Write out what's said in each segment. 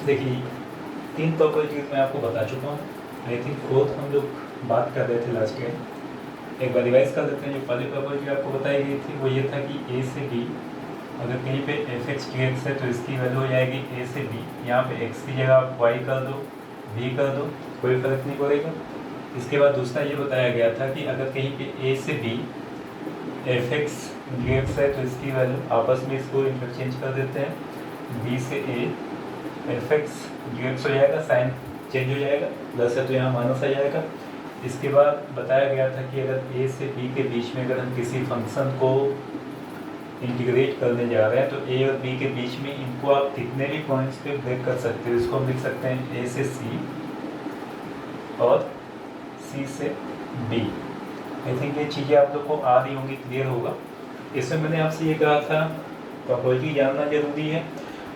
देखिए 3 प्रॉपर्टीज मैं आपको बता चुका हूँ। आई थिंक फोर्थ हम लोग बात कर रहे थे लास्ट टाइम। एक बार रिवाइज कर देते हैं। जो पहली प्रॉपर्टी आपको बताई गई थी वो ये था कि ए से बी अगर कहीं पे एफ एक्स डी एक्स है तो इसकी वैल्यू हो जाएगी ए से बी। यहाँ पे एक्स की जगह आप वाई कर दो, बी कर दो, कोई फर्क नहीं पड़ेगा। इसके बाद दूसरा ये बताया गया था कि अगर कहीं पे ए से b f x d x है तो इसकी वैल्यू आपस में इसको इंटरचेंज कर देते हैं। बी से A F x d x हो जाएगा, साइन चेंज हो जाएगा, प्लस है तो यहाँ माइनस आ जाएगा। इसके बाद बताया गया था कि अगर ए से बी के बीच में अगर हम किसी फंक्शन को इंटीग्रेट करने जा रहे हैं तो ए और बी के बीच में इनको आप कितने भी पॉइंट्स पे ब्रेक कर सकते हो। इसको हम लिख सकते हैं ए से सी और सी से बी। आई थिंक ये चीज़ें आप लोग को आ रही होंगी, क्लियर होगा। इसमें मैंने आपसे ये कहा था प्रॉपर्टी जानना जरूरी है,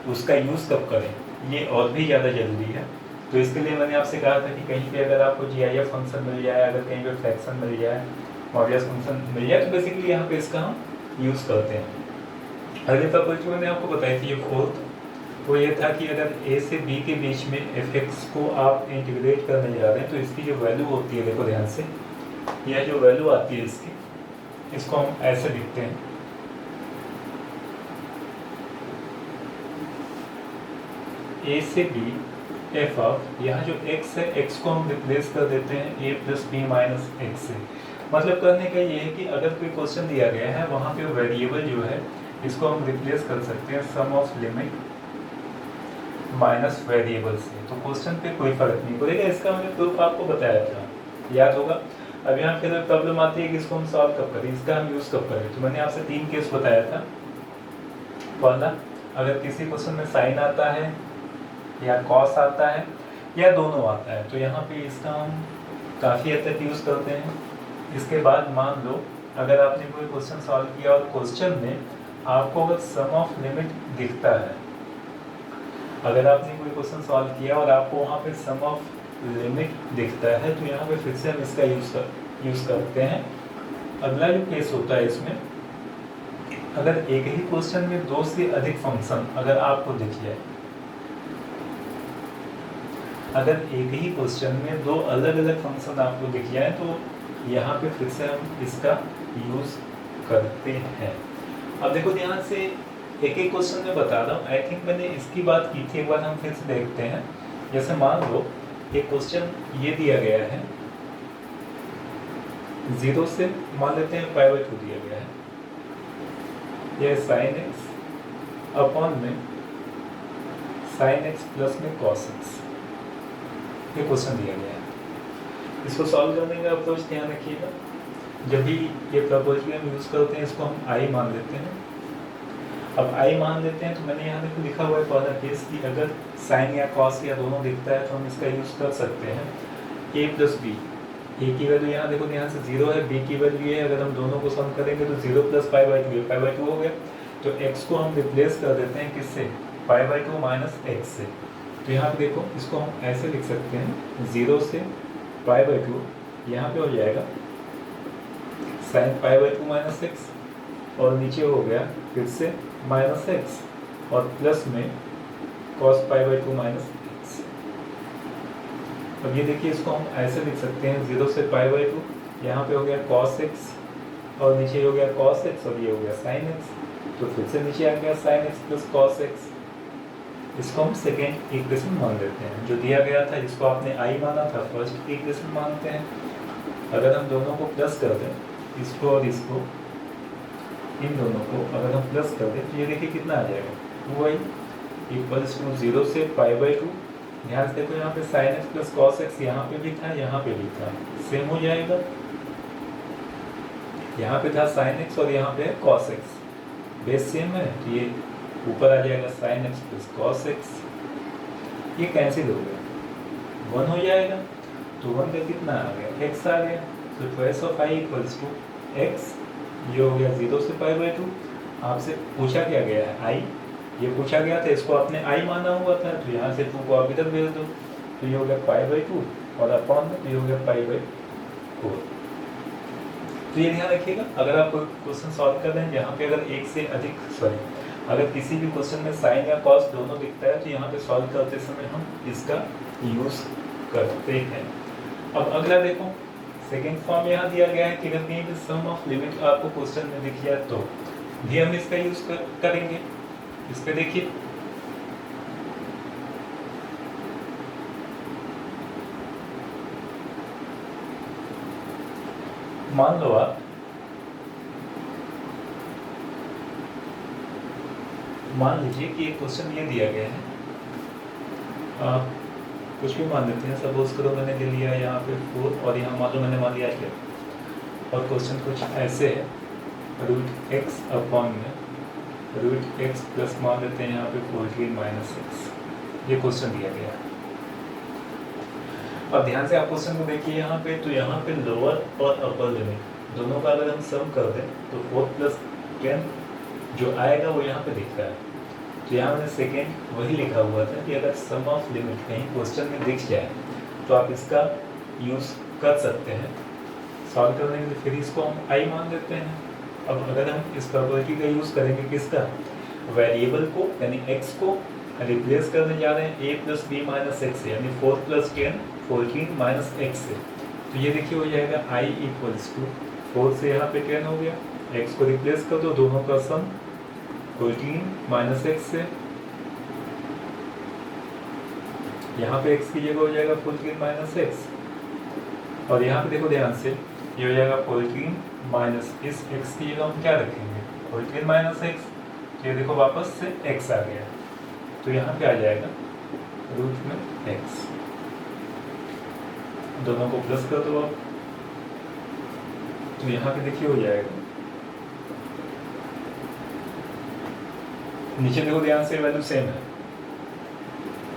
उसका यूज़ कब करें ये और भी ज़्यादा ज़रूरी है। तो इसके लिए मैंने आपसे कहा था कि कहीं पे अगर आपको GIF फंक्शन मिल जाए, अगर कहीं पे फ्रैक्शन मिल जाए, मॉड्यूलस फंक्शन मिल जाए, तो बेसिकली यहाँ पे इसका हम यूज़ करते हैं। अगली प्रॉपर्टी मैंने आपको बताई थी ये फोर्थ, वो ये था कि अगर ए से बी के बीच में एफ एक्स को आप इंटीग्रेट करने जा रहे हैं तो इसकी जो वैल्यू होती है, देखो ध्यान से, यह जो वैल्यू आती है इसकी, इसको हम ऐसे लिखते हैं। ए से बी एफ ऑफ, यहाँ जो x है x को हम रिप्लेस कर देते हैं a plus b minus x से। मतलब करने का ये है कि अगर कोई क्वेश्चन दिया गया है वहाँ पे वेरिएबल जो है इसको हम रिप्लेस कर सकते हैं सम ऑफ लिमिट माइनस वेरिएबल से। तो क्वेश्चन पे कोई फर्क नहीं पड़ेगा। इसका मैंने प्रूफ आपको बताया था, याद होगा। अब यहाँ फिर प्रॉब्लम आती है कि इसको हम सॉल्व कब करें, इसका हम यूज़ कब करें। तो मैंने आपसे 3 केस बताया था। पहला, अगर किसी क्वेश्चन में साइन आता है या कॉस आता है या दोनों आता है तो यहाँ पे इसका हम काफ़ी हद तक यूज़ करते हैं। इसके बाद मान लो अगर आपने कोई क्वेश्चन सॉल्व किया और क्वेश्चन में आपको अगर सम ऑफ लिमिट दिखता है, अगर आपने कोई क्वेश्चन सॉल्व किया और आपको वहाँ पे सम ऑफ लिमिट दिखता है तो यहाँ पे फिर से हम इसका यूज़ करते हैं। अगला जो केस होता है इसमें, अगर एक ही क्वेश्चन में 2 से अधिक फंक्शन अगर आपको दिख जाए, अगर एक ही क्वेश्चन में 2 अलग अलग फंक्शन आपको दिख जाए तो यहाँ पे फिर से हम इसका यूज़ करते हैं। अब देखो ध्यान से, एक एक क्वेश्चन में बता रहा हूँ। आई थिंक मैंने इसकी बात की थी, एक बार हम फिर से देखते हैं। जैसे मान लो एक क्वेश्चन ये दिया गया है, 0 से मान लेते हैं π/2 दिया गया है, यह sin x अपॉन में sin x प्लस में cos x, ये क्वेश्चन दिया गया है। इसको सॉल्व करने का अप्रोच ध्यान रखिएगा। जब भी ये प्रॉपर्टी हम यूज़ करते हैं इसको हम i मान लेते हैं। अब i मान लेते हैं तो मैंने यहाँ देखो लिखा हुआ है पहला केस कि अगर साइन या कॉस या दोनों दिखता है तो हम इसका यूज़ कर सकते हैं a प्लस बी। ए की वैल्यू यहाँ देखो ध्यान से 0 है, बी की वैल्यू है, अगर हम दोनों को सम करेंगे तो 0 प्लस π/2 है, π/2 हो गया। तो x को हम रिप्लेस कर देते हैं किससे, π/2 माइनस एक्स से। तो यहाँ पे देखो इसको हम ऐसे लिख सकते हैं, 0 से π/2 यहाँ पे हो जाएगा साइन π/2 माइनस एक्स और नीचे हो गया फिर से माइनस एक्स और प्लस में cos π/2 माइनस एक्स। अब ये देखिए इसको हम ऐसे लिख सकते हैं, 0 से π/2 यहाँ पे हो गया cos x और नीचे हो गया cos x और ये हो गया sin x। तो फिर से नीचे आ गया sin x plus cos x। इसको हम सेकेंड इक्वेशन मान लेते हैं। जो दिया गया था जिसको आपने i माना था, फर्स्ट इक्वेशन मानते हैं। अगर हम दोनों को प्लस कर दें, इसको और इसको, इन दोनों को अगर हम प्लस कर दें तो ये देखिए कितना आ जाएगा, 2i इक्वल्स टू 0 से π/2। ध्यान से देखो यहाँ पे sin x plus cos x यहाँ पे भी था, यहाँ पे भी था, सेम हो जाएगा। यहाँ पे था sin x और यहाँ पे है cos x, बेस सेम है तो ये ऊपर आ जाएगा sin x plus cos x। ये कैंसिल हो गया, 1 हो जाएगा। तो 1 का कितना आ गया, x आ गया। तो twice of i equals to x, ये हो गया 0 से π/2। आपसे पूछा क्या गया है i, ये पूछा गया था, इसको आपने i माना हुआ था तो यहाँ से 2 को आप इधर भेज दो तो ये हो गया π/2 और अपॉन में ये हो गया π/4। तो ये ध्यान रखिएगा, अगर आप क्वेश्चन सॉल्व कर रहे हैं जहाँ पे अगर एक से अधिक अगर किसी भी क्वेश्चन में साइन या कॉस दोनों दिखता है तो यहाँ पे सॉल्व करते समय हम इसका यूज़ करते हैं। अब अगला देखो, सेकेंड फॉर्म यहाँ दिया गया है कि अगर कहीं भी सम ऑफ लिमिट आपको क्वेश्चन में दिख जाए तो भी हम इसका यूज़ करेंगे। इस पे देखिए, मान लो आप मान लीजिए कि एक क्वेश्चन ये दिया गया है, आप कुछ भी मान लेते हैं, सपोज करो मैंने ले लिया यहाँ पे 4 और यहाँ मान लो मैंने मान लिया क्या, और क्वेश्चन कुछ ऐसे है, रूट एक्स अपॉन में रूट एक्स प्लस मान लेते हैं यहाँ पे 14 माइनस एक्स, ये क्वेश्चन दिया गया है। अब ध्यान से आप क्वेश्चन को देखिए यहाँ पे, तो यहाँ पे लोअर और अपर लिमिट दोनों का अगर हम सम कर दें तो 4 प्लस 10 जो आएगा वो यहाँ पे दिख रहा है। तो यहाँ मैंने सेकेंड वही लिखा हुआ था कि अगर सम ऑफ लिमिट कहीं क्वेश्चन में दिख जाए तो आप इसका यूज़ कर सकते हैं सॉल्व करने के लिए। फिर इसको हम आई मान देते हैं। अब अगर हम इस प्रॉपर्टी का यूज़ करेंगे किसका, वेरिएबल को यानी एक्स को रिप्लेस करने जा रहे हैं a plus b minus x से, यानी 4 प्लस 10 14 माइनस एक्स से। तो ये देखिए हो जाएगा i इक्वल्स टू 4 से यहाँ पे 10 हो गया, x को रिप्लेस कर दो, दोनों का सम 14 माइनस एक्स से, यहाँ पे x की जगह हो जाएगा 14 माइनस एक्स, और यहाँ पे देखो ध्यान से ये हो जाएगा 14 माइनस इस x की जगह हम क्या रखेंगे 14 माइनस एक्स, तो ये देखो वापस से x आ गया, तो यहाँ पे आ जाएगा रूट में x, दोनों को प्लस कर दो आप, तो यहाँ पे देखिए हो जाएगा, नीचे देखो ध्यान से वैल्यू सेम है,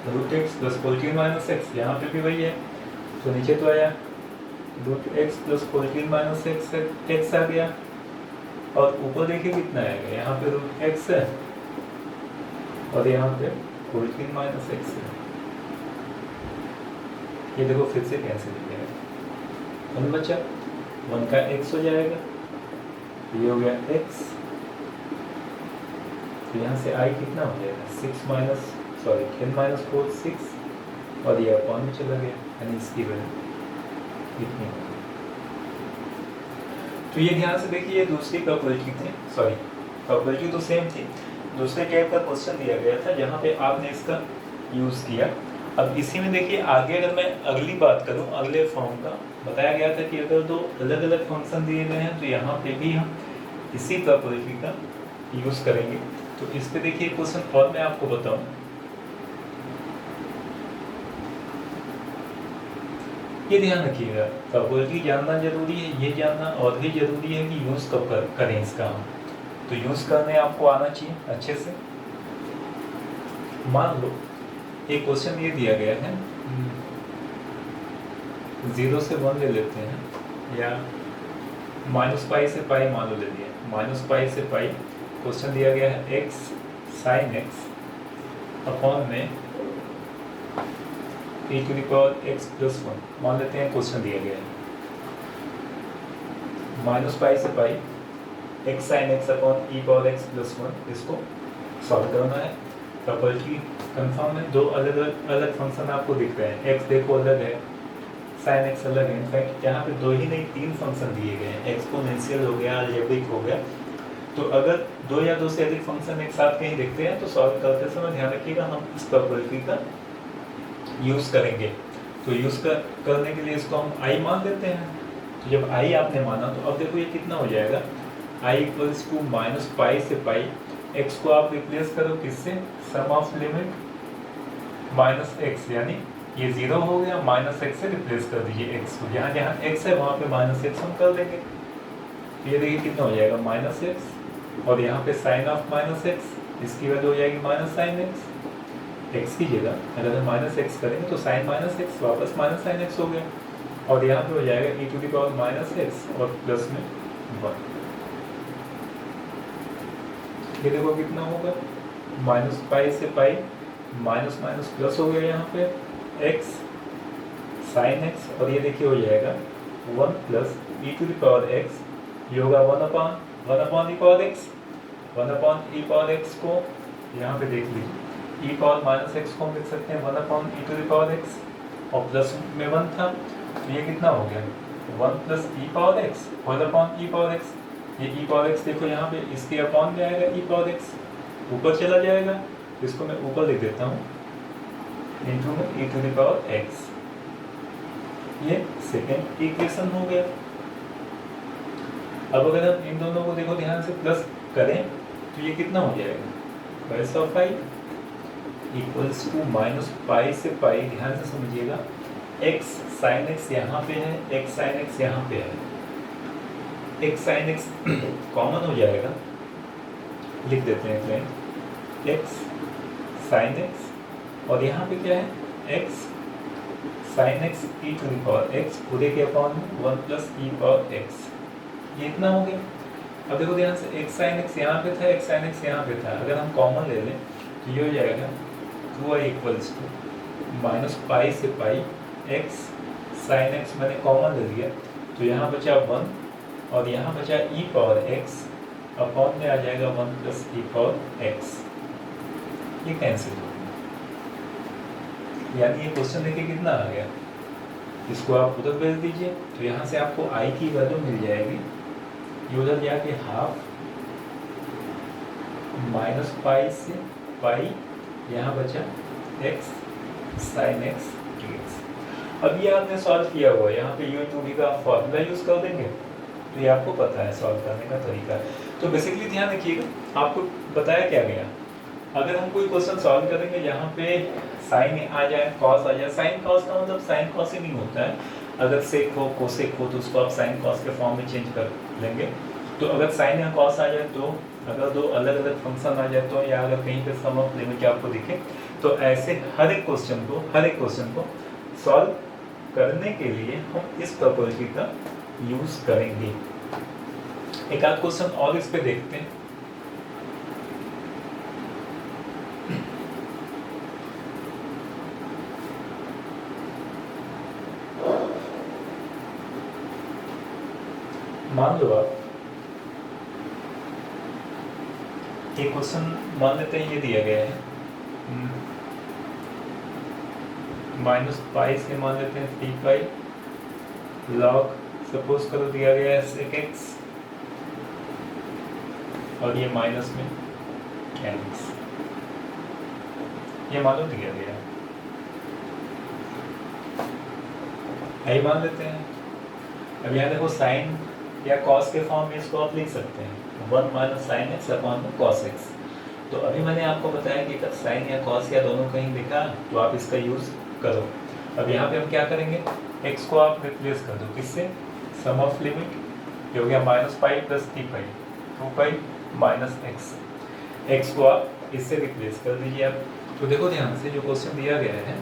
root x plus 14 minus x, यहाँ पे भी वही है, तो नीचे तो आया root x plus 14 minus x आ गया, और ऊपर देखिए कितना आएगा, यहाँ पे रूट एक्स है और यहाँ पे 14 माइनस एक्स है, ये देखो फिर से कैंसिल हो जाएगा, 1 बचा, 1 का x हो जाएगा, ये हो गया x, तो यहाँ से i कितना हो जाएगा 10 माइनस 4 6, और ये अपॉन में चला गया, यानी इसकी वैल्यू इतनी होगी। तो ये ध्यान से देखिए, ये दूसरी प्रॉपर्टी थी, प्रॉपर्टी तो सेम थी, दूसरे टाइप का क्वेश्चन दिया गया था जहाँ पे आपने इसका यूज़ किया। अब इसी में देखिए आगे अगर मैं अगली बात करूँ, अगले फॉर्म का बताया गया था कि अगर दो अलग अलग फंक्शन दिए गए हैं तो यहाँ पे भी हम इसी प्रॉपर्टी का यूज़ करेंगे। तो इस पे देखिए क्वेश्चन और मैं आपको बताऊँ, ये ध्यान रखिएगा, प्रॉपर्टी जानना जरूरी है, ये जानना और भी जरूरी है कि यूज़ कब करें इसका हम, तो यूज़ करने आपको आना चाहिए अच्छे से। मान लो एक क्वेश्चन ये दिया गया है, 0 से 1 ले लेते हैं, या माइनस पाई से पाई मान लो ले लिया, माइनस पाई से पाई क्वेश्चन दिया गया है x साइन x अपॉन में e to the power x plus 1 मान लेते हैं क्वेश्चन दिया गया है, माइनस पाई से pi x sine x upon e power x plus 1, इसको सॉल्व करना है। प्रॉपर्टी कंफर्म है, दो अलग अलग फंक्शन आपको दिख रहे हैं, x देखो अलग है, साइन x अलग है, इनफैक्ट यहाँ पे दो ही नहीं 3 फंक्शन दिए गए हैं, एक्सपोनेंशियल हो गया, अलजेब्रिक हो गया। तो अगर 2 या 2 से अधिक फंक्शन एक साथ कहीं दिखते हैं तो सॉल्व करते समय ध्यान रखिएगा हम इस प्रॉपर्टी का यूज़ करेंगे। तो यूज़ करने के लिए इसको हम i मान देते हैं। तो जब i आपने माना तो अब देखो ये कितना हो जाएगा, i equals to minus pi से पाई, x को आप रिप्लेस करो किससे, sum of limit minus x, यानी ये 0 हो गया, माइनस एक्स से रिप्लेस कर दीजिए x को, जहाँ जहाँ x है वहाँ पे माइनस एक्स हम कर देंगे। ये देखिए कितना हो जाएगा माइनस एक्स, और यहाँ पे साइन ऑफ माइनस एक्स, इसकी वैल्यू हो जाएगी माइनस साइन एक्स, एक्स की जगह अगर हम माइनस एक्स करेंगे तो साइन माइनस एक्स वापस माइनस साइन एक्स हो गया, और यहाँ पे हो जाएगा e to the power minus x और प्लस में 1। ये देखो कितना होगा, माइनस पाई से पाई, माइनस माइनस प्लस हो गया यहाँ पे x साइन x, और ये देखिए हो जाएगा 1 plus e to the power x, ये होगा 1 upon e power x, 1/e⁻x को यहाँ पे देख लीजिए, e⁻−x को हम लिख सकते हैं 1/e⁻x, और प्लस में 1 था, तो ये कितना हो गया 1 + e⁻x 1/e⁻x। ये e⁻x देखो यहाँ पे, इसके अपॉन में आएगा e⁻x, ऊपर चला जाएगा, तो इसको मैं ऊपर लिख देता हूँ इंटू में e⁻x। ये सेकेंड इक्वेशन हो गया। अब अगर हम इन दोनों को देखो ध्यान से प्लस करें तो ये कितना हो जाएगा, pi of pi equals to -pi से पाई, ध्यान से समझिएगा, x sin x यहाँ पे है, x sin x यहाँ पे है, x sin x कॉमन हो जाएगा, लिख देते हैं फ्रेंड x sin x, और यहाँ पे क्या है x sin x e⁻x पूरे के अपॉन 1 + e⁻x, ये इतना हो गया। अब देखो ध्यान से x sin x यहाँ पे था, x sin x यहाँ पे था, अगर हम कॉमन ले लें तो ये हो जाएगा 2i इक्वल्स टू -पाई से पाई x sin x मैंने कॉमन ले लिया, तो यहाँ बचा 1 और यहाँ बचा e⁻x, अपॉन में आ जाएगा 1 + e⁻x, ये कैंसिल हो गया। यानी ये क्वेश्चन देखिए कितना आ गया, इसको आप उधर भेज दीजिए तो यहाँ से आपको i की वैल्यू मिल जाएगी, ये उधर जाके हाफ -पाई से पाई, यहाँ बचा x sin x dx। अब ये आपने सॉल्व किया हुआ है, यहाँ पे u/v का फॉर्मूला यूज़ कर देंगे, तो ये आपको पता है सॉल्व करने का तरीका। तो बेसिकली ध्यान रखिएगा, आपको बताया क्या गया, अगर हम कोई क्वेश्चन सॉल्व करेंगे जहाँ पे साइन आ जाए, कॉस आ जाए, साइन कॉस का मतलब साइन कॉस ही नहीं होता है, अगर सेक हो कोसेक हो तो उसको आप साइन कॉस के फॉर्म में चेंज कर लेंगे। तो अगर साइन या कॉस आ जाए, तो अगर दो अलग अलग फंक्शन आ जाए तो, या अगर कहीं पे सम ऑफ लिमिट आपको दिखे, तो ऐसे हर एक क्वेश्चन को सॉल्व करने के लिए हम इस प्रॉपर्टी का यूज करेंगे। एक आध क्वेश्चन और इस पे देखते हैं। मान लो आप एक क्वेश्चन मान लेते हैं, ये दिया गया है -पाई से मान लेते हैं 3π log, सपोज करो दिया गया है sec x, और ये माइनस में tan x, ये मान लो दिया गया है, मान लेते हैं। अब यहाँ देखो साइन या कॉस के फॉर्म में इसको आप लिख सकते हैं 1 - sin x upon cos x। तो अभी मैंने आपको बताया कि अगर साइन या कॉस या दोनों कहीं दिखा तो आप इसका यूज़ करो। अब यहाँ पे हम क्या करेंगे, x को आप रिप्लेस कर दो किससे, सम ऑफ लिमिट, ये हो गया -पाई + 3π 2π - x, x को आप इससे रिप्लेस कर दीजिए आप। तो देखो ध्यान से जो क्वेश्चन दिया गया है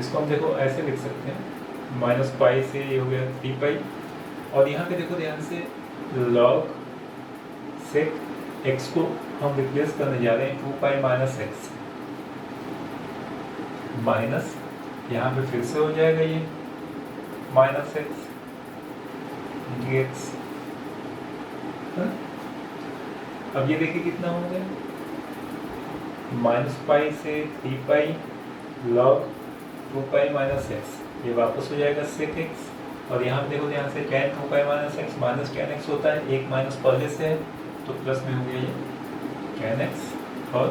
इसको हम देखो ऐसे लिख सकते हैं, -पाई से ये हो गया 3π, और यहाँ पे देखो ध्यान से log sec x को हम रिप्लेस करने जा रहे हैं 2π - x, माइनस यहाँ पे फिर से हो जाएगा ये -x dx। अब ये देखिए कितना हो गया, -पाई से 3π log 2π - x, ये वापस हो जाएगा sec x, और यहाँ पे देखो ध्यान से tan 2π - x minus tan x होता है, एक माइनस पहले से है तो प्लस में हो गया ये tan x और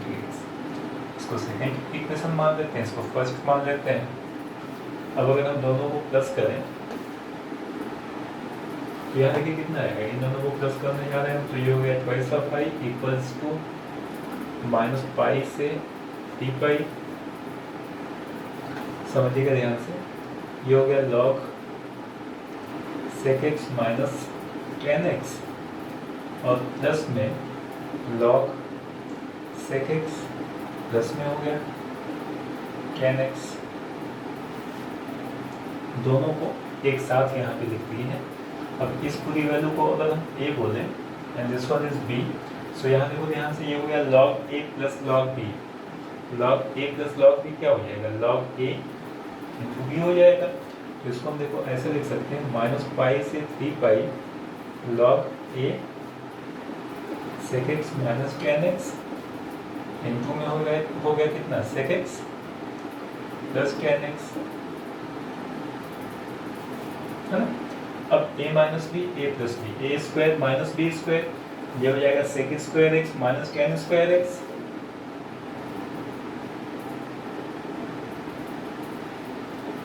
dx। इसको सेकेंड इक्वेशन मान लेते हैं, इसको फर्स्ट मान लेते हैं। अब अगर हम दोनों को प्लस करें तो यहाँ देखिए कितना आएगा, इन दोनों को प्लस करने जा रहे हैं तो ये हो गया twice of pi equals to -pi से 3π, समझिएगा ध्यान से, ये हो गया log sec x minus tan x, और प्लस में log sec x प्लस में हो गया tan x, दोनों को एक साथ यहाँ पे लिख दिए हैं। अब इस पूरी वैल्यू को अगर हम a बोलें and this one is b, सो यहाँ देखो ध्यान से ये हो गया log a plus log b, log a plus log b क्या हो जाएगा, log a इंटू b हो जाएगा। तो इसको हम देखो ऐसे लिख सकते हैं, -पाई से 3π log a sec x minus tan x into में हो गया कितना sec x plus tan x, है ना। अब a minus b a plus b, a square minus b square, ये हो जाएगा sec square x minus tan square x।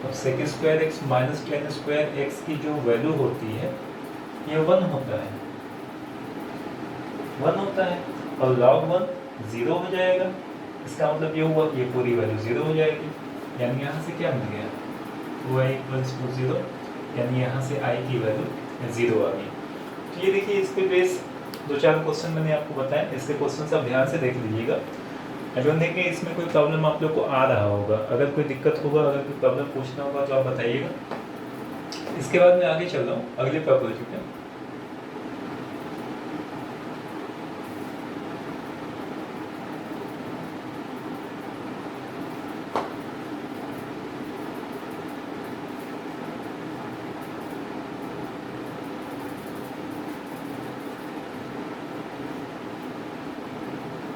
अब sec square x minus tan square x की जो वैल्यू होती है ये 1 होता है, 1 होता है, और log 1 0 हो जाएगा। इसका मतलब ये हुआ ये पूरी वैल्यू 0 हो जाएगी, यानी यहाँ से क्या मिल गया 2i = 0, यानी यहाँ से i की वैल्यू 0 आ गई। तो ये देखिए इस पे बेस 2-4 क्वेश्चन मैंने आपको बताया, इसके क्वेश्चन सब ध्यान से देख लीजिएगा। अगर देखें इसमें कोई प्रॉब्लम आप लोग को आ रहा होगा, अगर कोई दिक्कत होगा, अगर कोई प्रॉब्लम पूछना होगा तो आप बताइएगा। इसके बाद मैं आगे चल रहा हूँ अगले प्रॉपर्टी पे।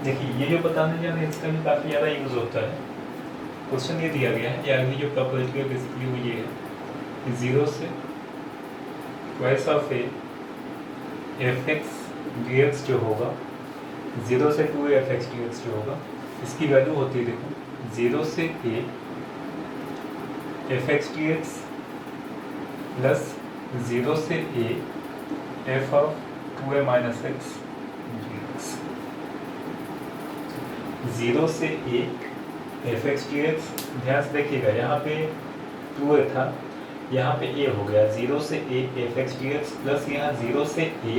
देखिए ये जो बताने जा रहे हैं इसका भी काफ़ी ज़्यादा यूज़ होता है। क्वेश्चन ये दिया गया है, या अगली जो प्रॉपर्टी है बेसिकली वो ये है कि 0 से twice of A F x d x जो होगा, 0 से 2 एफ एक्स डी एक्स जो होगा, इसकी वैल्यू होती है देखो 0 से A F x d x plus 0 से A F of 2a minus x d x. 0 से a F x d x, ध्यान से देखिएगा यहाँ पे 2a था, यहाँ पे a हो गया, 0 से a F x d x plus यहाँ 0 से a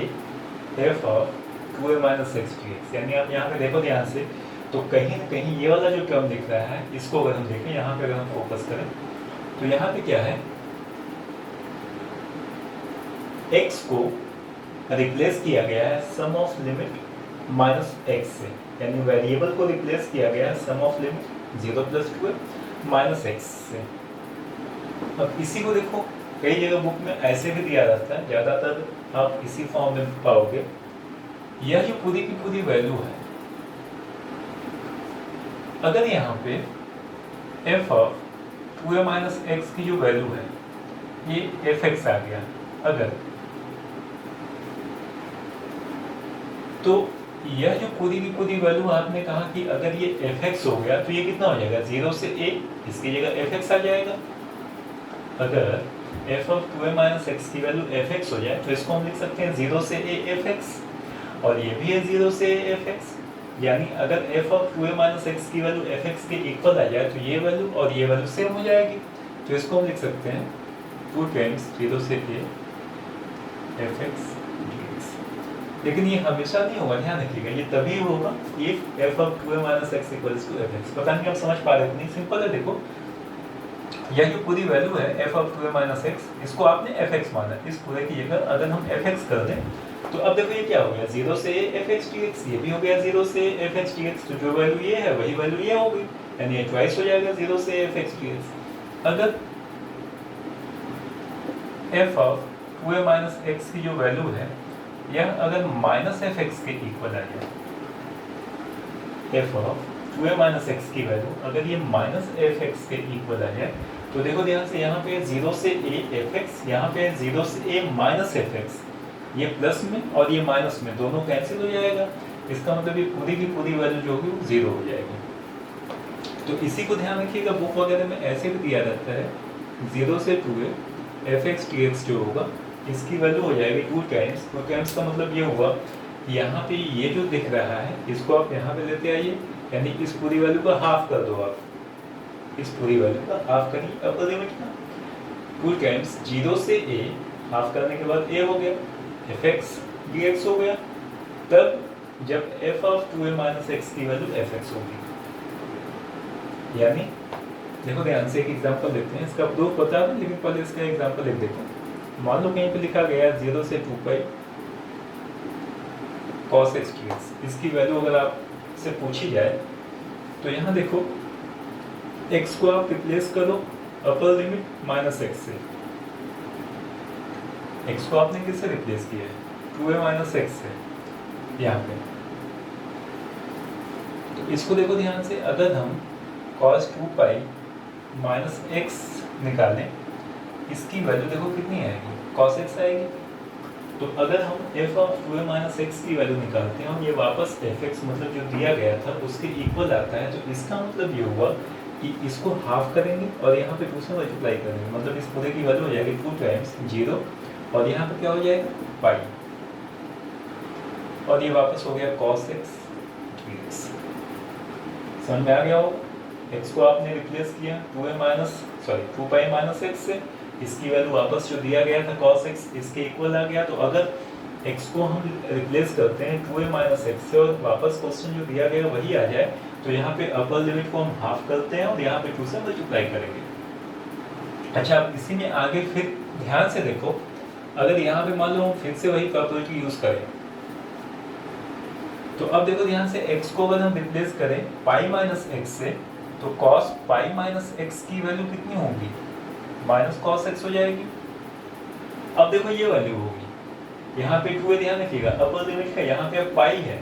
F of 2a minus x d x. यानी आप यहाँ पे देखो ध्यान से, तो कहीं ना कहीं ये वाला जो टर्म दिख रहा है इसको अगर हम देखें, यहाँ पे अगर हम फोकस करें तो यहाँ पे क्या है, x को रिप्लेस किया गया है sum of limit minus x से, यानी वेरिएबल को रिप्लेस किया गया है sum of limit 0 plus 2 minus x से। अब इसी को देखो कई जगह बुक में ऐसे भी दिया जाता है, ज़्यादातर आप इसी फॉर्म में पाओगे। यह जो पूरी की पूरी वैल्यू है, अगर यहाँ पे F of 2a minus x की जो वैल्यू है ये एफ एक्स आ गया, अगर तो यह जो पूरी की पूरी वैल्यू आपने कहा कि अगर ये एफ एक्स हो गया तो ये कितना हो जाएगा 0 से a, इसकी जगह एफ एक्स आ जाएगा। अगर F of 2a minus x की वैल्यू एफ एक्स हो जाए तो इसको हम लिख सकते हैं 0 से a एफ एक्स, और ये भी है 0 से a एफ एक्स। यानी अगर F of 2a minus x की वैल्यू एफ एक्स के इक्वल आ जाए तो ये वैल्यू और ये वैल्यू सेम हो जाएगी। तो इसको हम लिख सकते हैं 2 टाइम्स 0 से a F x d x. लेकिन ये हमेशा नहीं होगा, ध्यान रखिएगा, ये तभी होगा if f of 2a minus x equals to f x. पता नहीं आप समझ पा रहे हो नहीं, सिंपल है। देखो यह जो पूरी वैल्यू है F of 2a minus x, इसको आपने एफ एक्स माना, इस पूरे की जगह अगर हम एफ एक्स कर दें तो अब देखो ये क्या हो गया 0 से एफ एक्स डी एक्स, ये भी हो गया 0 से एफ एक्स डी एक्स। तो जो वैल्यू ये है वही वैल्यू ये हो गई, यानी ये ट्वाइस हो जाएगा 0 से एफ एक्स डी एक्स। अगर F of 2a minus x की जो वैल्यू है यह अगर माइनस एफ एक्स के इक्वल आ जाए, F of 2a minus x की वैल्यू अगर ये माइनस एफ एक्स के इक्वल आ जाए तो देखो ध्यान से यहाँ पे 0 से a एफ एक्स, यहाँ पे 0 से a माइनस एफ एक्स, ये प्लस में और ये माइनस में दोनों कैंसिल हो जाएगा। इसका मतलब ये पूरी की पूरी वैल्यू जो होगी वो 0 हो जाएगी। तो इसी को ध्यान रखिएगा, बुक वगैरह में ऐसे भी दिया जाता है 0 से 2a F x T x जो होगा इसकी वैल्यू हो जाएगी 2 टाइम्स। 2 टाइम्स का मतलब ये हुआ कि यहाँ पे ये जो दिख रहा है इसको आप यहाँ पे लेते आइए, यानी इस पूरी वैल्यू का हाफ कर दो आप, इस पूरी वैल्यू का हाफ करिए अपर लिमिट का। 2 टाइम्स 0 से a, हाफ करने के बाद a हो गया एफ एक्स डी एक्स हो गया, तब जब F of 2a minus x की वैल्यू एफ एक्स होगी। यानी देखो ध्यान से एक एग्जांपल देखते हैं, इसका प्रूफ पता है लेकिन पहले इसका एग्जांपल लिख देते हैं। मान लो कहीं पे लिखा गया 0 से 2 पाई cos x dx, इसकी वैल्यू अगर आपसे पूछी जाए तो यहाँ देखो x को आप रिप्लेस करो अपर लिमिट माइनस एक्स से। x को आपने किससे रिप्लेस किया है 2a माइनस एक्स से यहाँ पे, तो इसको देखो ध्यान से, अगर हम cos 2 पाई माइनस एक्स निकालें, इसकी वैल्यू देखो कितनी आएगी, cos x आएगी। तो अगर हम f of 2a minus x की वैल्यू निकालते हैं और ये वापस fx मतलब जो दिया गया था उसके इक्वल आता है, तो इसका मतलब ये हुआ कि इसको हाफ करेंगे और यहाँ पे 2 से मल्टीप्लाई करेंगे, मतलब इस पूरे की वैल्यू हो जाएगी 2 टाइम्स 0 और यहाँ पे क्या हो जाएगा पाई, और ये वापस हो गया cos x dx। समझ में आ गया हो, x को आपने रिप्लेस किया 2 पाई माइनस एक्स से, इसकी वैल्यू वापस जो दिया गया था cos x इसके इक्वल आ गया। तो अगर x को हम रिप्लेस करते हैं 2a माइनस एक्स से और वापस क्वेश्चन जो दिया गया वही आ जाए, तो यहाँ पे अपर लिमिट को हम हाफ करते हैं और यहाँ पे 2 से मल्टीप्लाई करेंगे। अच्छा, अब इसी में आगे फिर ध्यान से देखो, अगर यहाँ पे मान लो हम फिर से वही प्रॉपर्टी यूज करें, तो अब देखो ध्यान से, x को अगर हम रिप्लेस करें पाई माइनस एक्स से, तो cos पाई माइनस एक्स की वैल्यू कितनी होगी, माइनस cos x हो जाएगी। अब देखो ये वैल्यू होगी, यहाँ पे 2 है, ध्यान रखिएगा अपर लिमिट है, यहाँ पे अब पाई है,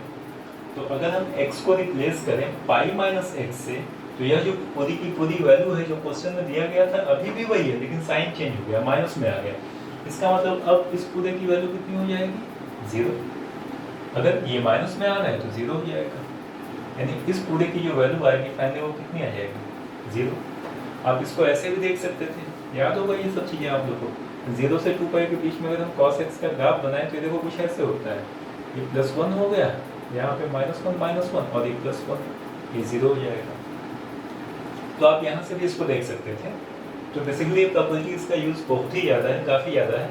तो अगर हम x को रिप्लेस करें पाई माइनस एक्स से, तो यह जो पूरी की पूरी वैल्यू है जो क्वेश्चन में दिया गया था अभी भी वही है, लेकिन साइन चेंज हो गया, माइनस में आ गया। इसका मतलब अब इस पूरे की वैल्यू कितनी हो जाएगी, 0। अगर ये माइनस में आ रहा है तो 0 हो जाएगा, यानी इस पूरे की जो वैल्यू आएगी फाइनली वो कितनी आ जाएगी, 0। आप इसको ऐसे भी देख सकते थे, याद होगा ये सब चीज़ें आप लोगों को। 0 से 2 पाई के बीच में अगर हम cos x का ग्राफ बनाएं तो ये देखो कुछ ऐसे होता है, ये +1 हो गया, यहाँ पे -1 और ये +1, ये 0 हो जाएगा। तो आप यहाँ से भी इसको देख सकते थे। तो बेसिकली प्रॉपर्टीज का यूज़ बहुत ही ज़्यादा है, काफ़ी ज़्यादा है।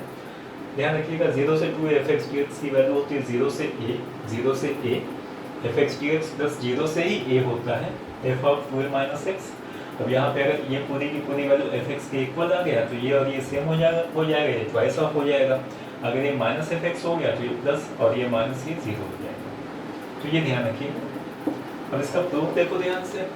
ध्यान रखिएगा 0 से 2 fx dx की वैल्यू होती है 0 से a, fx dx प्लस 0 से ही a होता है f of 2a minus x. अब यहाँ पे अगर ये पूरी की पूरी वैल्यू fx के इक्वल आ गया तो ये और ये सेम हो जाएगा, ये ट्वाइस ऑफ हो जाएगा। अगर ये माइनस fx हो गया तो ये प्लस और ये माइनस ये 0 हो जाएगा। तो ये ध्यान रखिएगा। अब इसका प्रूफ देखो ध्यान से,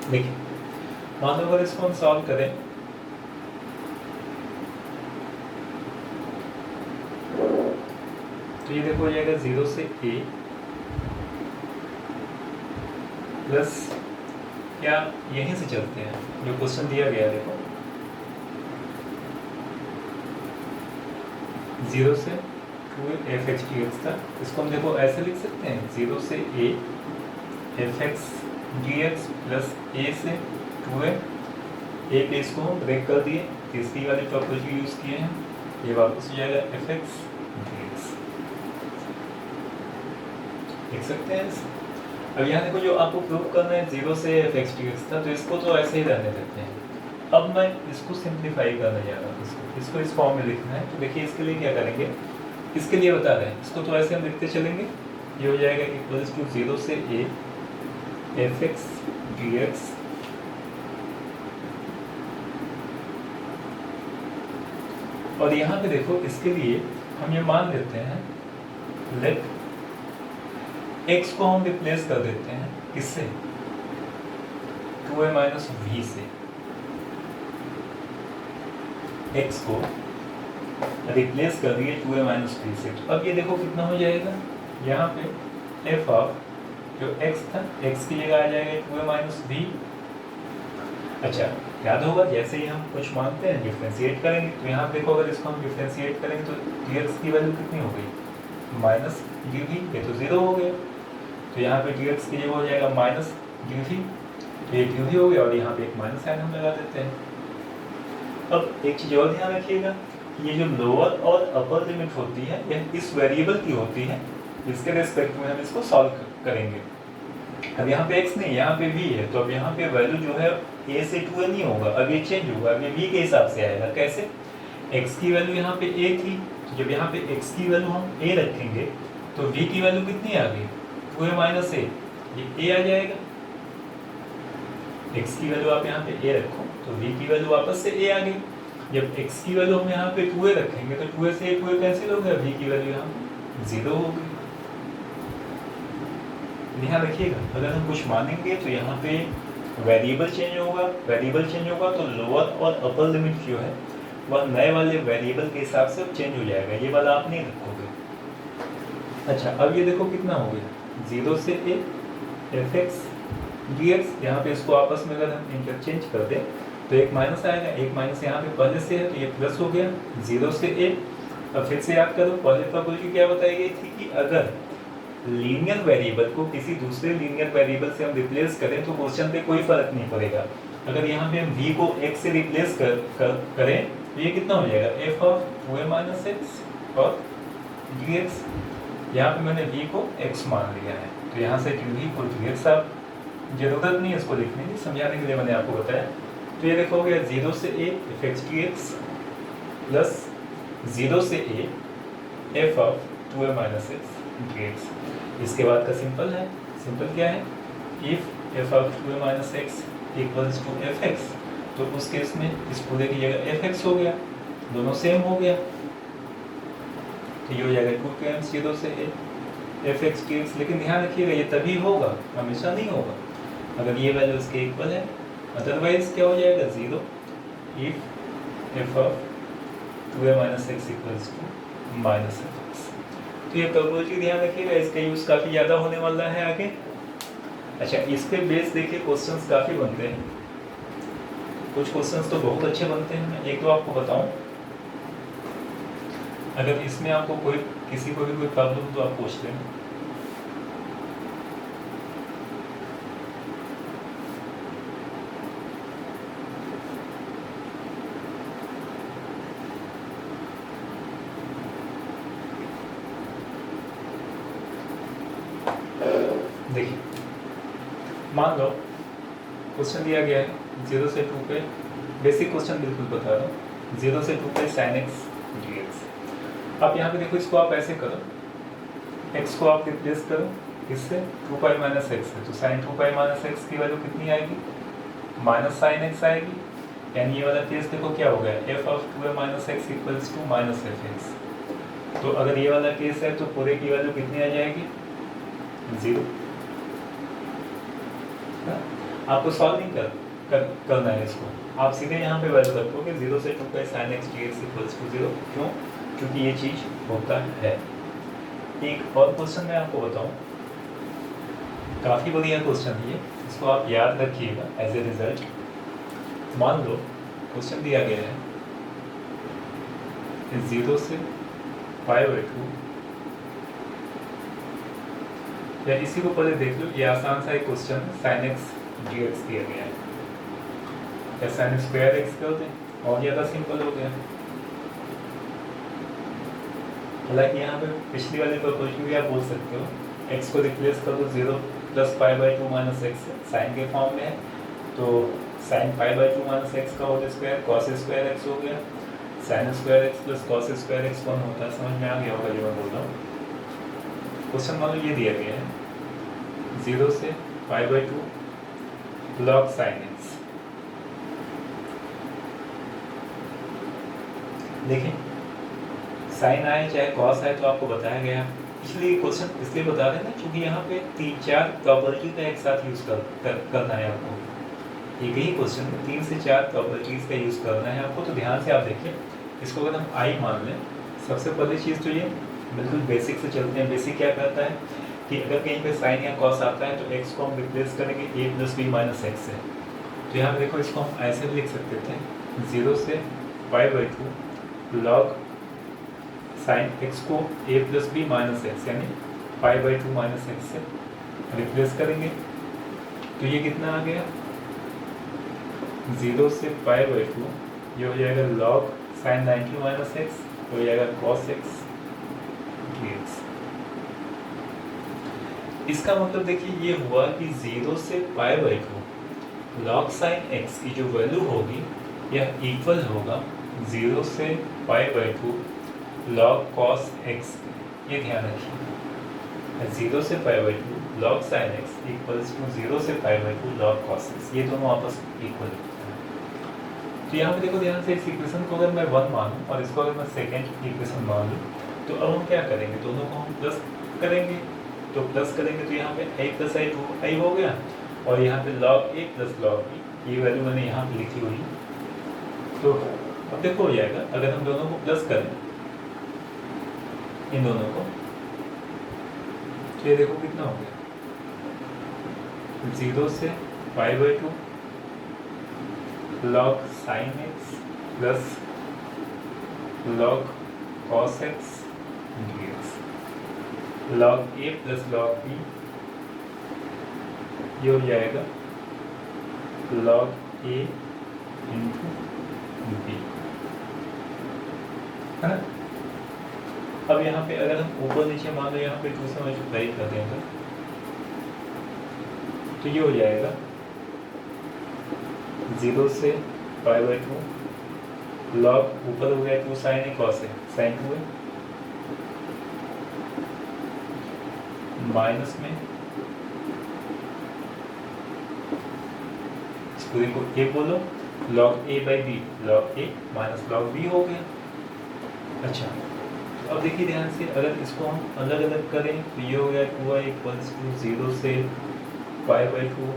देखिए मान लो अगर इसको हम सॉल्व करें तो ये देखो हो जाएगा 0 से a प्लस, क्या यहीं से चलते हैं जो क्वेश्चन दिया गया है, देखो 0 से 2f(x) dx था, इसको हम देखो ऐसे लिख सकते हैं 0 से a f(x) dx plus a से 2a, a पे इसको हम ब्रेक कर दिए, तीसरी वाली प्रॉपर्टी यूज किए हैं, ये वापस हो जाएगा f(x) dx, देख सकते हैं इसे। अब यहाँ देखो जो आपको प्रूव करना है 0 से f(x) dx था, तो इसको तो ऐसे ही रहने देते हैं। अब मैं इसको सिंप्लीफाई करने जा रहा हूँ, इसको इस फॉर्म में लिखना है। तो देखिए इसके लिए क्या करेंगे, इसके लिए बता रहे हैं, इसको तो ऐसे हम लिखते चलेंगे, ये हो जाएगा इक्वल्स टू 0 से a f(x) dx और यहाँ पे देखो इसके लिए हम ये मान लेते हैं, लेट x को हम रिप्लेस कर देते हैं किससे, 2a माइनस v से। x को रिप्लेस कर दिए 2a माइनस v से। अब ये देखो कितना हो जाएगा, यहाँ पे f ऑफ जो x था, x की जगह आ जाएगा 2a माइनस v। अच्छा, याद होगा जैसे ही हम कुछ मानते हैं डिफ्रेंशिएट करेंगे, तो यहाँ देखो अगर इसको हम डिफ्रेंशिएट करेंगे तो dx की वैल्यू कितनी हो गई, माइनस dv, ये तो 0 हो गया। तो यहाँ पे dx की जगह हो जाएगा माइनस dv, तो ये dv हो गया और यहाँ पे एक माइनस साइन हम लगा देते हैं। अब एक चीज़ और ध्यान रखिएगा, ये जो लोअर और अपर लिमिट होती है यह इस वेरिएबल की होती है, इसके रिस्पेक्ट में हम इसको सॉल्व करेंगे। अब यहाँ पे x नहीं, यहाँ पे v है, तो अब यहाँ पे वैल्यू जो है a से 2a नहीं होगा, अब ये चेंज होगा, अब ये v के हिसाब से आएगा। कैसे, x की वैल्यू यहाँ पे a थी, तो जब यहाँ पे x की वैल्यू हम a रखेंगे तो v की वैल्यू कितनी आ गई, 2a माइनस a, ये a आ जाएगा। x की वैल्यू आप यहाँ पे a रखो तो v की वैल्यू वापस से a आ गई। जब x की वैल्यू हम यहाँ पे 2a रखेंगे तो 2a से 2a कैंसिल हो गया, v की वैल्यू यहाँ पे 0 हो गई। ध्यान रखिएगा, अगर हम कुछ मानेंगे तो यहाँ पे वेरिएबल चेंज होगा तो लोअर और अपर लिमिट जो है वह नए वाले वेरिएबल के हिसाब से चेंज हो जाएगा, ये वाला आप नहीं रखोगे। अच्छा, अब ये देखो कितना हो गया, 0 से a fx dx, यहाँ पे इसको आपस में अगर हम इंटरचेंज कर दें तो एक माइनस आएगा, एक माइनस यहाँ पे पहले से है तो ये प्लस हो गया 0 से a। अब फिर से याद करो, पहले प्रॉपर्टी क्या बताई गई थी कि अगर लीनियर वेरिएबल को किसी दूसरे लीनियर वेरिएबल से हम रिप्लेस करें तो क्वेश्चन पे कोई फर्क नहीं पड़ेगा। अगर यहाँ पे हम v को x से रिप्लेस करें तो ये कितना हो जाएगा, f ऑफ 2a - x और dx। यहाँ पे मैंने v को x मान लिया है तो यहाँ से v को dx, आप जरूरत नहीं है इसको लिखने की, समझाने के लिए मैंने आपको बताया। तो ये देखोगे 0 से a fx dx प्लस 0 से a f of 2a - x dx। इसके बाद का सिंपल है, सिंपल क्या है, if f of 2a - x equals to fx, तो उस केस में इस पूरे की जगह fx हो गया, दोनों सेम हो गया, तो ये हो जाएगा 2 टाइम्स 0 से a fx dx। लेकिन ध्यान रखिएगा ये तभी होगा, हमेशा नहीं होगा, अगर ये वैल्यू इसके इक्वल है, अदरवाइज क्या हो जाएगा 0 if f of 2a - x equals to -fx। तो ये प्रॉपर्टी ध्यान रखिएगा, इसका यूज़ काफ़ी ज़्यादा होने वाला है आगे। अच्छा, इस पे बेस देखिए क्वेश्चंस काफ़ी बनते हैं, कुछ क्वेश्चंस तो बहुत अच्छे बनते हैं। मैं एक तो आपको बताऊं, अगर इसमें आपको किसी को भी कोई प्रॉब्लम तो आप पूछ लें। देखिए, मान लो क्वेश्चन दिया गया है 0 से 2 पे, बेसिक क्वेश्चन बिल्कुल बता रहा हूँ, 0 से 2 पे sin x dx। अब यहाँ पे देखो, इसको आप ऐसे करो, x को आप रिप्लेस करो इससे 2 पाई माइनस एक्स है, तो sin 2 पाई माइनस एक्स की वैल्यू कितनी आएगी, माइनस साइन एक्स आएगी। यानी ये वाला केस देखो क्या हो गया, f of 2a minus x equals to minus fx। तो अगर ये वाला केस है तो पूरे की वैल्यू कितनी आ जाएगी, 0। आपको सॉल्व नहीं करना है इसको, आप सीधे यहाँ पे वैल्यू रखोगे 0 से 2 पे sin x dx equals to 0। क्यों, क्योंकि ये चीज़ होता है। एक और क्वेश्चन मैं आपको बताऊँ, काफ़ी बढ़िया क्वेश्चन है ये, इसको आप याद रखिएगा एज ए रिजल्ट। मान लो क्वेश्चन दिया गया है 0 से π/2, या इसी को पहले देख लो, ये आसान सा एक क्वेश्चन sin x dx दिया गया है, या sin स्क्वायर x कर दें और ज़्यादा सिंपल हो गया। हालांकि यहाँ पे पिछली वाली प्रॉपर्टी भी आप बोल सकते हो, x को रिप्लेस कर दो 0 प्लस π/2 माइनस एक्स, साइन के फॉर्म में है तो sin π/2 माइनस एक्स का whole square cos square x हो गया, sin square x plus cos square x 1 होता है। समझ में आ गया होगा जो मैं बोल रहा हूँ। क्वेश्चन मान लो ये दिया गया है 0 से π/2 log sin x। देखें, साइन आए चाहे कॉस आए तो आपको बताया गया, इसलिए क्वेश्चन इसलिए बता रहे हैं ना क्योंकि यहाँ पे 3-4 प्रॉपर्टी का एक साथ यूज करना है आपको। एक ही क्वेश्चन में 3 से 4 प्रॉपर्टीज का यूज करना है आपको, तो ध्यान से आप देखिए। इसको अगर हम आई मान लें, सबसे पहली चीज़ तो ये बिल्कुल बेसिक से चलते हैं। बेसिक क्या कहता है कि अगर कहीं पे साइन या कॉस आता है तो एक्स को हम रिप्लेस करेंगे a plus b minus x से। तो यहाँ पे देखो, इसको हम ऐसे भी लिख सकते थे 0 से π/2 log साइन x को a plus b minus x यानी π/2 माइनस एक्स से रिप्लेस करेंगे, तो ये कितना आ गया 0 से π/2, ये हो जाएगा log साइन 90 माइनस एक्स, हो जाएगा cos x dx। इसका मतलब देखिए ये हुआ कि 0 से π/2 log साइन x की जो वैल्यू होगी यह इक्वल होगा 0 से π/2 log cos x। ये ध्यान रखिए, 0 से π/2 log sin x equals to 0 से π/2 log cos x, ये दोनों आपस इक्वल होते हैं। तो यहाँ पे देखो ध्यान से, इस इक्वेशन को अगर मैं 1 मानूं और इसको अगर मैं सेकेंड इक्वेशन मान लूँ, तो अब हम क्या करेंगे, दोनों को हम प्लस करेंगे। तो प्लस करेंगे तो यहाँ पे आई प्लस आई 2i हो गया, और यहाँ पे log a plus log b, ये वैल्यू मैंने यहाँ पे लिखी हुई। तो अब देखो हो जाएगा, अगर हम दोनों को प्लस करें इन दोनों को, तो ये देखो कितना हो गया, 0 से π/2 log sin x plus log cos x dx, log a plus log b, ये हो जाएगा log a इंटू b, है ना। अब यहाँ पे अगर हम ऊपर नीचे मान लो यहाँ पे 2 से मल्टीप्लाई कर देंगे तो ये हो जाएगा 0 से π/2 log ऊपर हो गया 2 sin a cos a sin 2a, minus में इस पूरे को a बोलो, log a/b log a minus log b हो गया। अच्छा, तो अब देखिए ध्यान से, अगर इसको हम अलग अलग करें तो ये हो गया 2i इक्वल्स टू 0 से π/2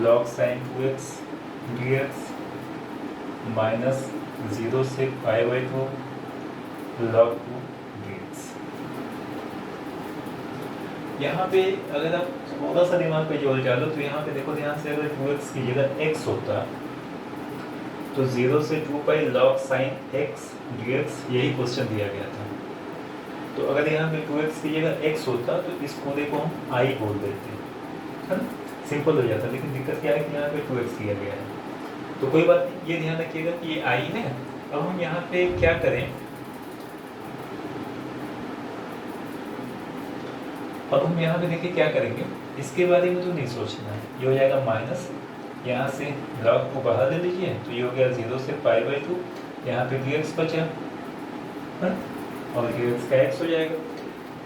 log sin 2x dx minus 0 से π/2 log 2 dx। यहाँ पे अगर आप थोड़ा सा दिमाग पे जोर डालो तो यहाँ पे देखो ध्यान से, अगर 2x की जगह x होता तो 0 से 2π log sin x dx, यही क्वेश्चन दिया गया था। तो अगर यहाँ पे 2x की जगह x होता तो इस पूरे को हम i बोल देते, है ना, सिंपल हो जाता। लेकिन दिक्कत क्या है कि यहाँ पे 2x दिया गया है, तो कोई बात नहीं, ये ध्यान रखिएगा कि ये i है। अब हम यहाँ पे क्या करें, अब हम यहाँ पे देखिए क्या करेंगे, इसके बारे में तो नहीं सोचना है। ये हो जाएगा माइनस, यहाँ से log को बाहर ले लीजिए तो ये हो गया 0 से π/2, यहाँ पे dx बचा, है, और dx का x हो जाएगा।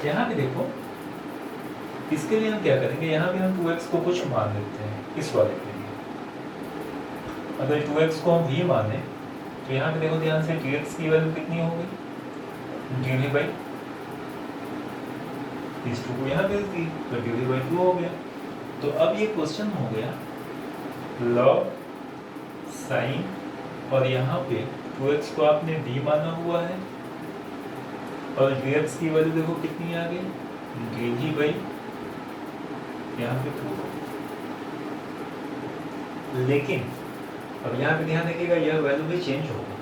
यहाँ पे देखो, इसके लिए हम क्या करेंगे, यहाँ पे हम 2x को कुछ मान लेते हैं इस वाले के लिए। अगर 2x को हम भी माने तो यहाँ पे देखो ध्यान से, dx की वैल्यू कितनी हो गई, dv/, इस 2 को यहाँ भेज दी तो dv/2 हो गया। तो अब ये क्वेश्चन हो गया log sin, और यहाँ पे 2x को आपने b माना हुआ है, और dx की वैल्यू देखो कितनी आ गई, dv/ यहाँ पे 2। लेकिन अब यहाँ पे ध्यान रखिएगा, यह वैल्यू भी चेंज होगा।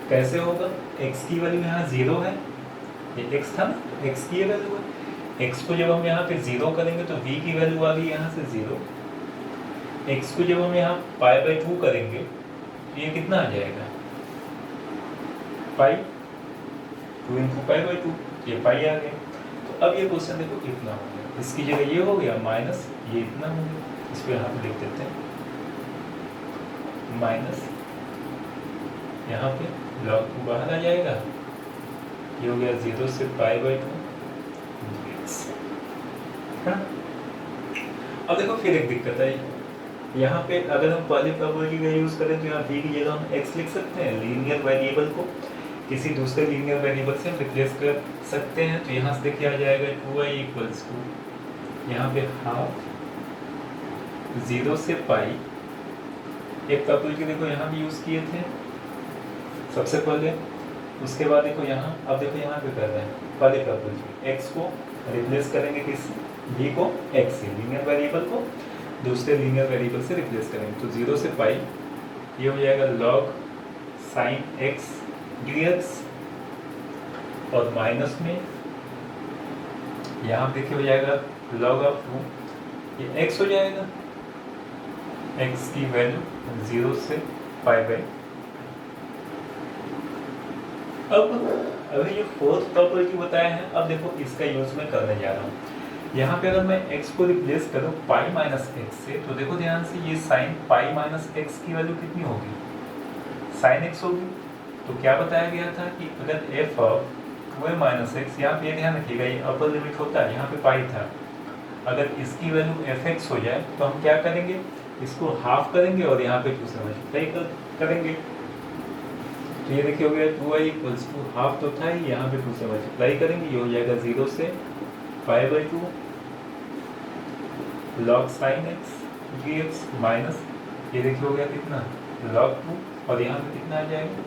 कैसे होगा, x की वैल्यू यहाँ 0 है, ये x था ना, x की वैल्यू है, x को जब हम यहाँ पे 0 करेंगे तो v की वैल्यू आ गई यहाँ से 0। x को जब हम यहाँ π/2 करेंगे तो ये कितना आ जाएगा, पाई, 2 इंटू π/2, ये पाई आ गया। तो अब ये क्वेश्चन देखो कितना हो गया, इसकी जगह ये हो गया माइनस, ये इतना हो गया, इसको यहाँ पे लिख देते हैं माइनस, यहाँ पे log 2 बाहर आ जाएगा, ये हो गया 0 से π/2 dx। अब देखो फिर एक दिक्कत है, यहाँ पे अगर हम पहले प्रॉपर्टी का यूज करें तो यहाँ v की जगह हम x लिख सकते हैं, लीनियर वेरिएबल को किसी दूसरे लीनियर वेरिएबल से हम रिप्लेस कर सकते हैं। तो यहाँ से देखिए आ जाएगा 2i इक्वल्स टू, यहाँ पे हाफ 0 से पाई, एक प्रॉपर्टी देखो यहाँ भी यूज किए थे सबसे पहले, उसके बाद देखो यहाँ, अब देखो यहाँ पे कर रहे हैं पहले प्रॉपर्टी, x को रिप्लेस करेंगे किस, v को x से, लीनियर वेरिएबल को दूसरे लीनियर वेरिएबल से रिप्लेस करेंगे। तो 0 से पाई, ये हो जाएगा log sin x dx, और माइनस में यहाँ देखिए हो जाएगा log ऑफ 2, ये x हो जाएगा, x की वैल्यू 0 से π/। अब अभी जो फोर्थ प्रॉपर्टी बताया है, अब देखो इसका यूज मैं करने जा रहा हूँ। यहाँ पे अगर मैं x को रिप्लेस करूँ पाई माइनस एक्स से, तो देखो ध्यान से, ये साइन पाई माइनस एक्स की वैल्यू कितनी होगी, साइन x होगी। तो क्या बताया गया था कि अगर f of 2a minus x, यहाँ पे ध्यान रखिएगा ये अपर लिमिट होता है, यहाँ पे पाई था, अगर इसकी वैल्यू fx हो जाए तो हम क्या करेंगे, इसको हाफ करेंगे और यहाँ पे 2 से मल्टीप्लाई करेंगे। तो ये देखिए हो गया 2i इक्वल्स टू हाफ, तो था ही, यहाँ पे 2 से मल्टीप्लाई करेंगे, ये हो जाएगा 0 से π/2 log sin x gives minus, ये देखिए हो गया कितना log 2, और यहाँ पे कितना आ जाएगा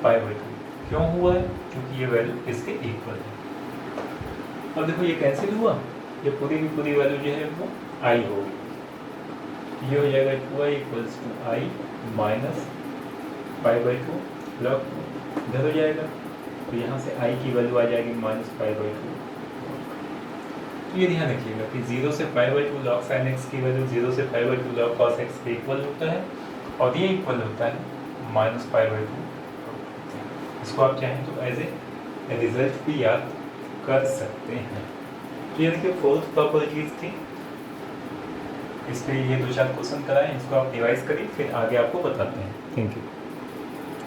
π/2। क्यों हुआ है? क्योंकि ये वैल्यू इसके इक्वल है। अब देखो ये कैंसिल हुआ, ये पूरी की पूरी वैल्यू जो है वो आई होगी, ये हो जाएगा 2i = i माइनस π/2 log 2, इधर हो जाएगा, तो यहाँ से i की वैल्यू आ जाएगी -π/2। तो ये ध्यान रखिएगा कि 0 से π/2 log sin x की वैल्यू 0 से π/2 log cos x के इक्वल होता है, और ये इक्वल होता है -π/2। इसको आप चाहें तो एज ए रिजल्ट भी याद कर सकते हैं। तो ये देखिए फोर्थ प्रॉपर्टीज थी, इस पर ये 2-4 क्वेश्चन कराएं, इसको आप रिवाइज करिए, फिर आगे आपको बताते हैं। Thank you.